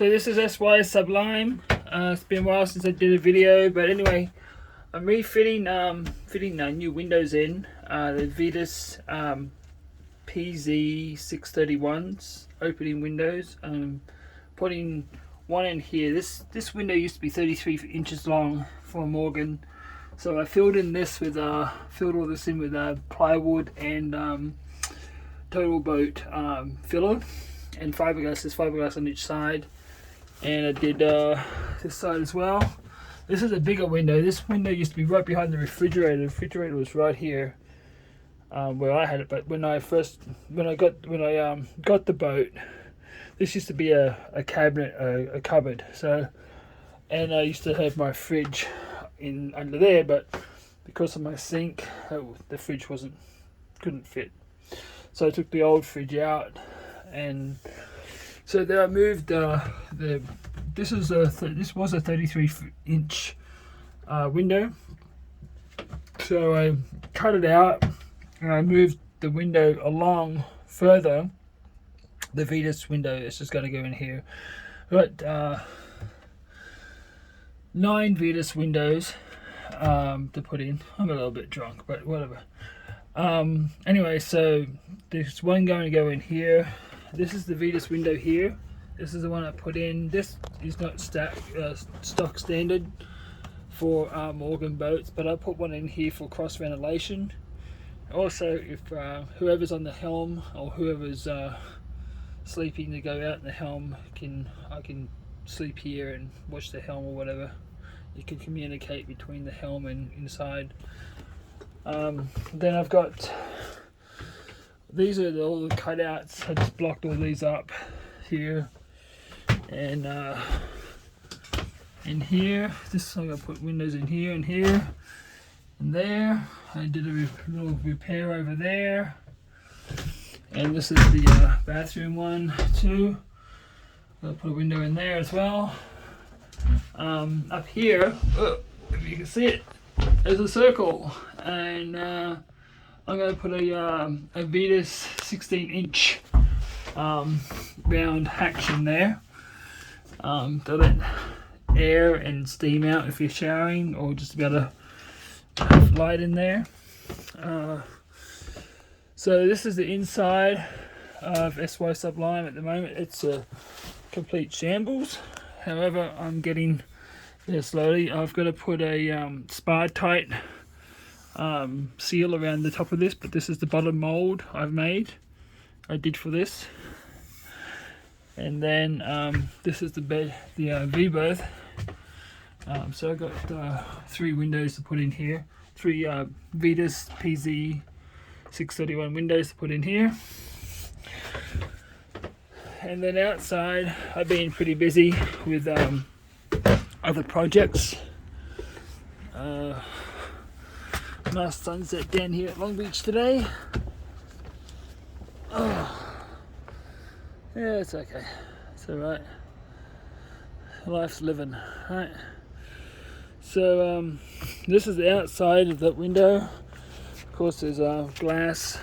So this is SY Sublime. It's been a while since I did a video, but anyway, I'm refitting fitting new windows in. The Vetus pz631s, opening windows. Putting one in here. This window used to be 33 inches long for Morgan, so I filled all this in with plywood and total boat filler and fiberglass. There's fiberglass on each side, and I did this side as well. This is a bigger window. This window used to be right behind the refrigerator. The refrigerator was right here where I had it, but when I got the boat, this used to be a cabinet, a cupboard. So, and I used to have my fridge in under there, but because of my sink, the fridge couldn't fit. So I took the old fridge out, and so then I moved this was a 33-inch window. So I cut it out and I moved the window along further. The Vetus window is just going to go in here. Got 9 Vetus windows to put in. I'm a little bit drunk, but whatever. Anyway, so there's one going to go in here. This is the Vetus window here. This is the one I put in. This is not stock standard for Morgan boats, but I put one in here for cross ventilation. Also, if whoever's on the helm or whoever's sleeping to go out in the helm, I can sleep here and watch the helm or whatever. You can communicate between the helm and inside. Then I've got these are all the cutouts. I just blocked all these up here, and in here. I'm gonna put windows in here and here and there. I did a little repair over there, and this is the bathroom one too. I'll put a window in there as well. Up here, if you can see it, there's a circle, and I'm going to put a Vetus 16-inch round hatch in there to let air and steam out if you're showering, or just to be able to have light in there. So this is the inside of SY Sublime at the moment. It's a complete shambles. However, I'm getting there slowly. I've got to put a spar tight seal around the top of this, but this is the bottom mold I did for this. And then this is the bed, the V-berth. So I've got 3 windows to put in here, 3 Vetus pz631 windows to put in here. And then outside, I've been pretty busy with other projects. Nice sunset down here at Long Beach today. Oh, yeah, it's okay. It's alright. Life's living, right? So this is the outside of that window. Of course, there's glass,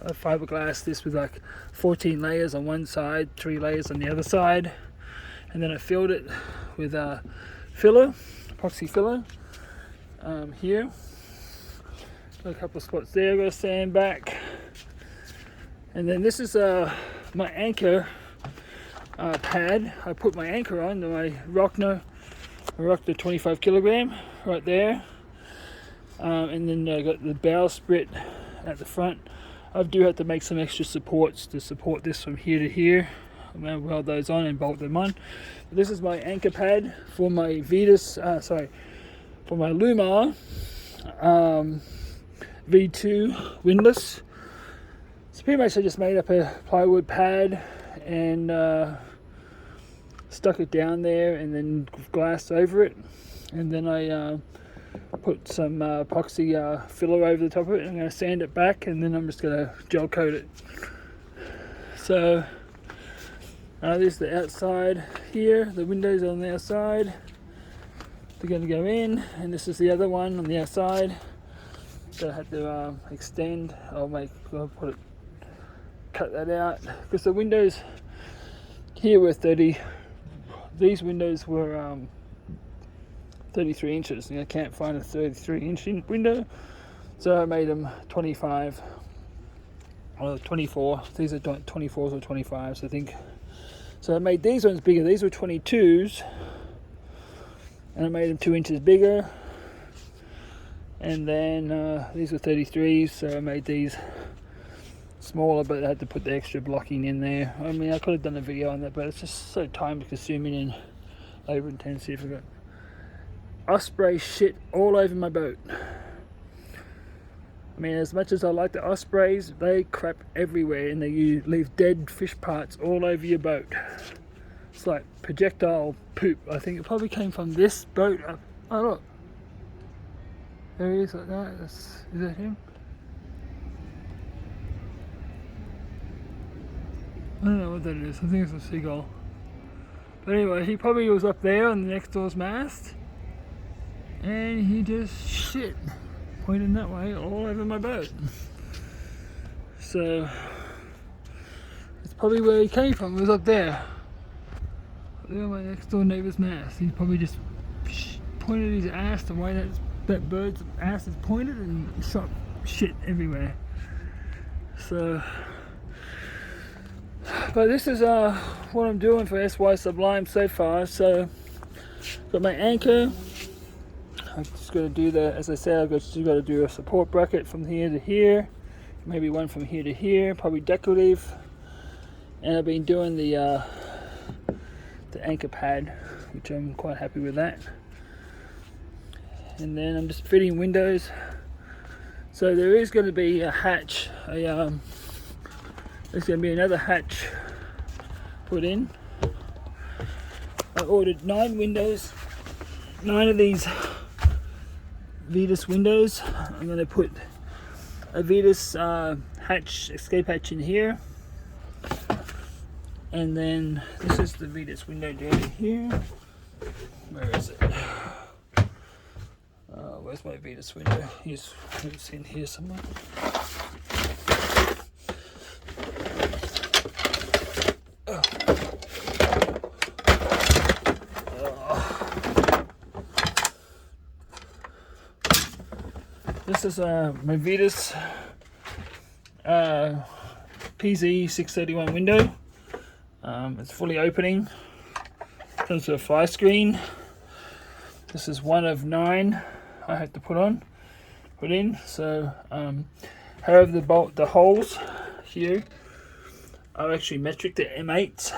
fiberglass. This with like 14 layers on one side, 3 layers on the other side, and then I filled it with filler, epoxy filler. Here, got a couple of spots there. I've got to sand back, and then this is my anchor pad. I put my anchor on my Rockner. I rocked the 25 kilogram right there, and then I got the bow sprit at the front. I do have to make some extra supports to support this from here to here. I'm going to weld those on and bolt them on. But this is my anchor pad for my Vetus, for my Lewmar V2 windless. So pretty much I just made up a plywood pad and stuck it down there, and then glassed over it, and then I put some epoxy filler over the top of it. I'm going to sand it back, and then I'm just going to gel coat it. So this is the outside here. The windows on the outside, they're going to go in, and this is the other one on the outside that I had to extend. Cut that out because the windows here were 30 these windows were 33 inches, and I can't find a 33-inch window, so I made them 25 or 24. These are 24s or 25s, I think. So I made these ones bigger. These were 22s, and I made them 2 inches bigger. And then these were 33s, so I made these smaller, but I had to put the extra blocking in there. I mean, I could have done a video on that, but it's just so time consuming and labor intensive. I've got osprey shit all over my boat. I mean, as much as I like the ospreys, they crap everywhere, and you leave dead fish parts all over your boat. It's like projectile poop. I think it probably came from this boat. Oh look, there he is like that. Is that him? I don't know what that is. I think it's a seagull. But anyway, he probably was up there on the next door's mast, and he just shit pointing that way all over my boat. So it's probably where he came from. It was up there. There on my next door neighbour's mast. He probably just pointed his ass the way that bird's ass is pointed and shot shit everywhere. So, but this is what I'm doing for SY Sublime so far. So got my anchor. I've just got to do the, as I said, I've just got to do a support bracket from here to here, maybe one from here to here, probably decorative. And I've been doing the anchor pad, which I'm quite happy with that. And then I'm just fitting windows. So there is going to be a hatch. There's going to be another hatch put in. I ordered 9 windows, 9 of these Vetus windows. I'm going to put a Vetus hatch, escape hatch in here, and then this is the Vetus window down here. Where is it? Where's my Vetus window? It's in here somewhere. This is my Vetus pz631 window. It's fully opening. Comes with a fly screen. This is one of 9 I had to put in. So, however, the holes here are actually metric to M8s,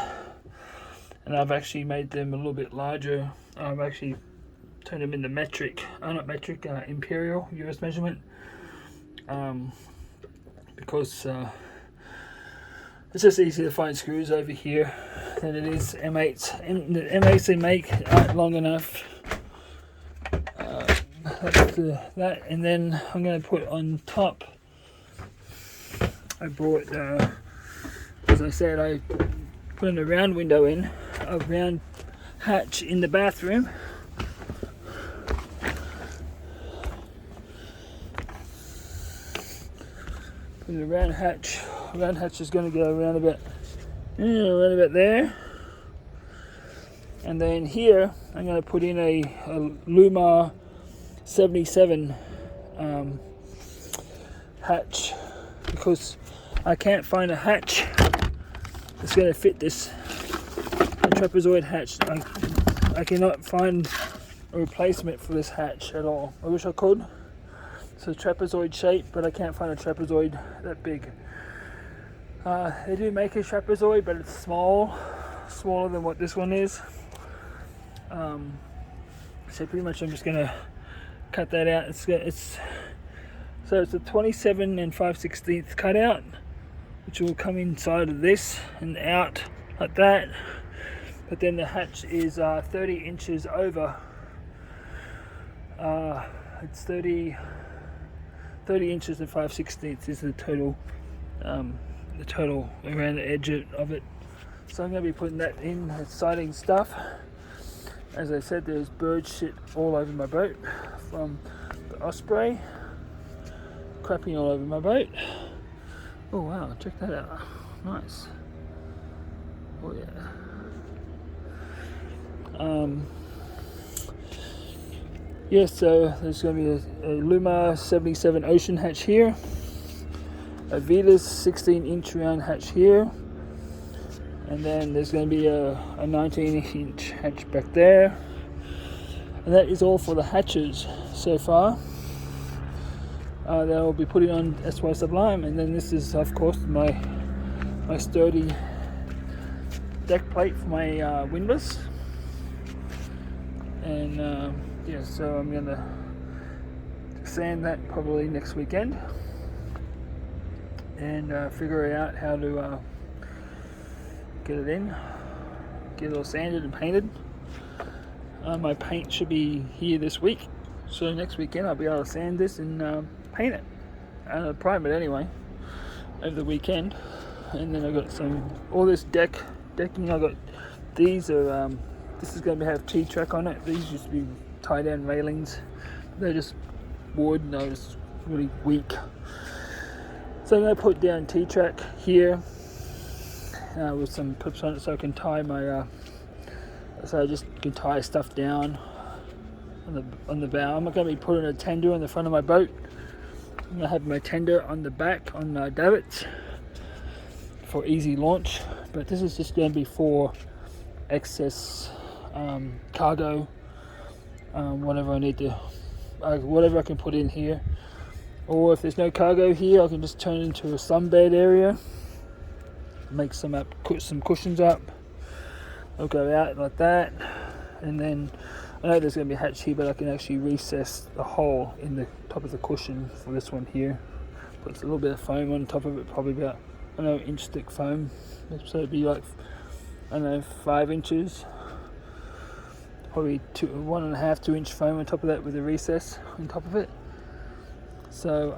and I've actually made them a little bit larger. I've actually turned them into metric, not metric, imperial US measurement, because it's just easier to find screws over here than it is M8s. And the M8s they make aren't long enough. That's that, and then I'm going to put on top. I brought, as I said, I put in a round window in, a round hatch in the bathroom. Put in a round hatch. Round hatch is going to go around about there. And then here I'm going to put in a Lewmar 77 hatch, because I can't find a hatch that's going to fit this, a trapezoid hatch. I cannot find a replacement for this hatch at all. I wish I could. It's a trapezoid shape, but I can't find a trapezoid that big. They do make a trapezoid, but it's smaller than what this one is. So pretty much I'm just going to cut that out. It's a 27 and 5/16 cutout, which will come inside of this and out like that. But then the hatch is 30 inches over. It's 30 inches and 5/16 is the total around the edge of it. So I'm going to be putting that in, siding stuff. As I said, there's bird shit all over my boat from the osprey, crapping all over my boat. Oh wow, check that out. Nice. Oh yeah. Yeah, so there's going to be a Lewmar 77 ocean hatch here, a Vetus 16-inch round hatch here, and then there's going to be a 19-inch hatch back there. And that is all for the hatches so far. They'll be putting on SY Sublime, and then this is of course my sturdy deck plate for my windless. And yeah, so I'm gonna sand that probably next weekend and figure out how to get it in, get it all sanded and painted. My paint should be here this week, so next weekend I'll be able to sand this and paint it, prime it anyway, over the weekend. And then I got all this decking. I got these are this is going to have T-track on it. These used to be tie down railings. They're just wood and they're just really weak. So I'm going to put down T-track here with some clips on it, so I can tie my so I just can tie stuff down on the bow. I'm not going to be putting a tender on the front of my boat. I'm going to have my tender on the back on davits for easy launch, but this is just going to be for excess cargo, whatever I need to, whatever I can put in here. Or if there's no cargo here, I can just turn it into a sunbed area, make some up, put some cushions up. I'll go out like that, and then I know there's going to be a hatch here, but I can actually recess the hole in the top of the cushion for this one here. Put a little bit of foam on top of it, probably about, I don't know, inch thick foam. So it'd be like, I don't know, 5 inches. Probably 1.5 to 2 inch foam on top of that with a recess on top of it. So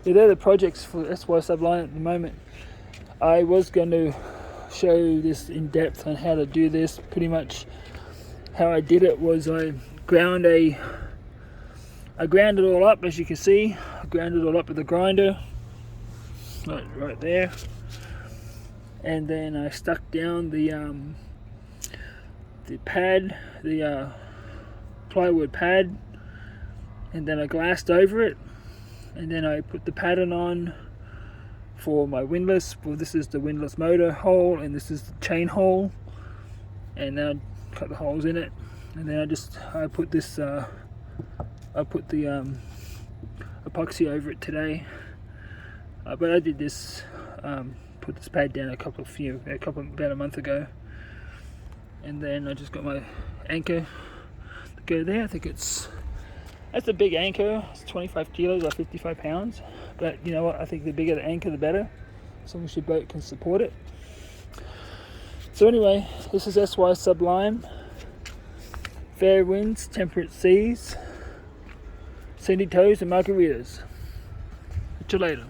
yeah, they're the projects for SY Sublime at the moment. I was going to show this in depth on how to do this. Pretty much how I did it was I ground it all up, as you can see. I ground it all up with a grinder, right there, and then I stuck down the pad, the plywood pad, and then I glassed over it, and then I put the pattern on for my windless. Well, this is the windless motor hole, and this is the chain hole, and then I cut the holes in it, and then I put this I put the epoxy over it today, but I did this put this pad down about a month ago, and then I just got my anchor to go there. I think that's a big anchor. It's 25 kilos or 55 pounds. But you know what? I think the bigger the anchor, the better, as long as your boat can support it. So anyway, this is SY Sublime. Fair winds, temperate seas, sandy toes and margaritas. Catch you later.